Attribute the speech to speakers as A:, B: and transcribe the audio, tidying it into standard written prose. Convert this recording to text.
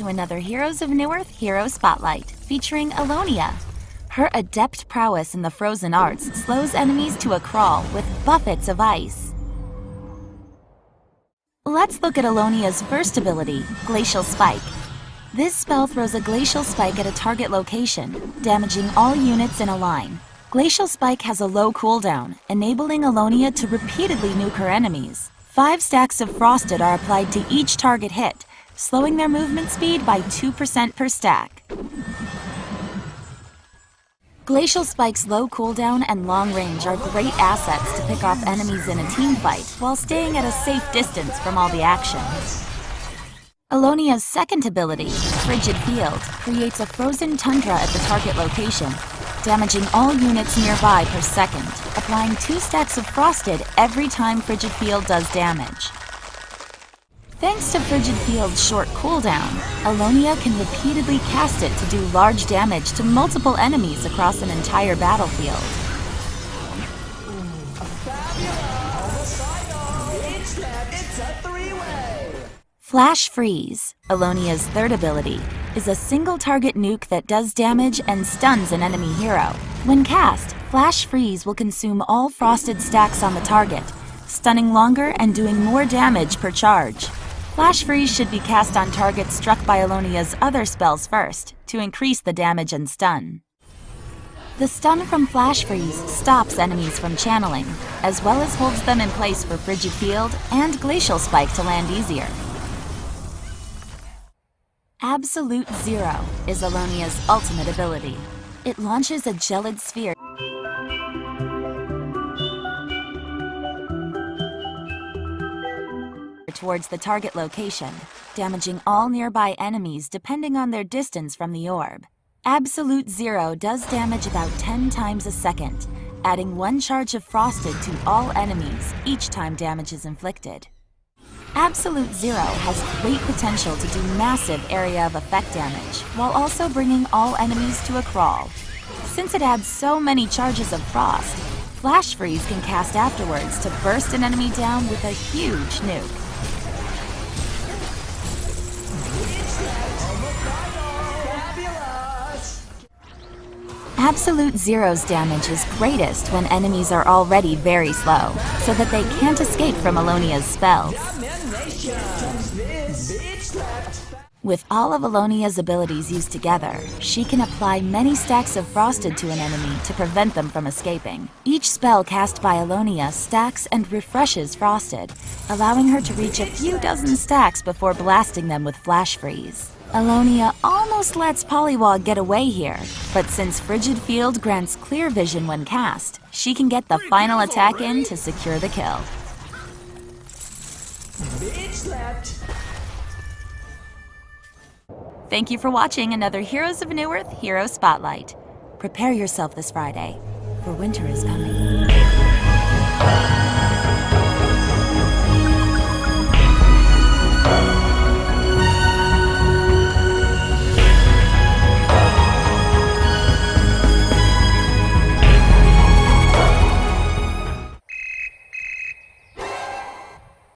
A: to another Heroes of Newerth Hero Spotlight, featuring Illonia. Her adept prowess in the frozen arts slows enemies to a crawl with buffets of ice. Let's look at Illonia's first ability, Glacial Spike. This spell throws a glacial spike at a target location, damaging all units in a line. Glacial Spike has a low cooldown, enabling Illonia to repeatedly nuke her enemies. 5 stacks of Frosted are applied to each target hit, slowing their movement speed by 2% per stack. Glacial Spike's low cooldown and long range are great assets to pick off enemies in a team fight while staying at a safe distance from all the action. Illonia's second ability, Frigid Field, creates a frozen tundra at the target location, damaging all units nearby per second, applying 2 stacks of Frosted every time Frigid Field does damage. Thanks to Frigid Field's short cooldown, Illonia can repeatedly cast it to do large damage to multiple enemies across an entire battlefield. Flash Freeze, Illonia's third ability, is a single-target nuke that does damage and stuns an enemy hero. When cast, Flash Freeze will consume all Frosted stacks on the target, stunning longer and doing more damage per charge. Flash Freeze should be cast on targets struck by Illonia's other spells first, to increase the damage and stun. The stun from Flash Freeze stops enemies from channeling, as well as holds them in place for Frigid Field and Glacial Spike to land easier. Absolute Zero is Illonia's ultimate ability. It launches a gelid sphere towards the target location, damaging all nearby enemies depending on their distance from the orb. Absolute Zero does damage about 10 times a second, adding 1 charge of Frosted to all enemies each time damage is inflicted. Absolute Zero has great potential to do massive area of effect damage, while also bringing all enemies to a crawl. Since it adds so many charges of Frost, Flash Freeze can cast afterwards to burst an enemy down with a huge nuke. Absolute Zero's damage is greatest when enemies are already very slow, so that they can't escape from Illonia's spells. With all of Illonia's abilities used together, she can apply many stacks of Frosted to an enemy to prevent them from escaping. Each spell cast by Illonia stacks and refreshes Frosted, allowing her to reach a few dozen stacks before blasting them with Flash Freeze. Illonia almost lets Poliwag get away here, but since Frigid Field grants clear vision when cast, she can get the final attack in to secure the kill. Thank you for watching another Heroes of Newerth Hero Spotlight. Prepare yourself this Friday, for winter is coming.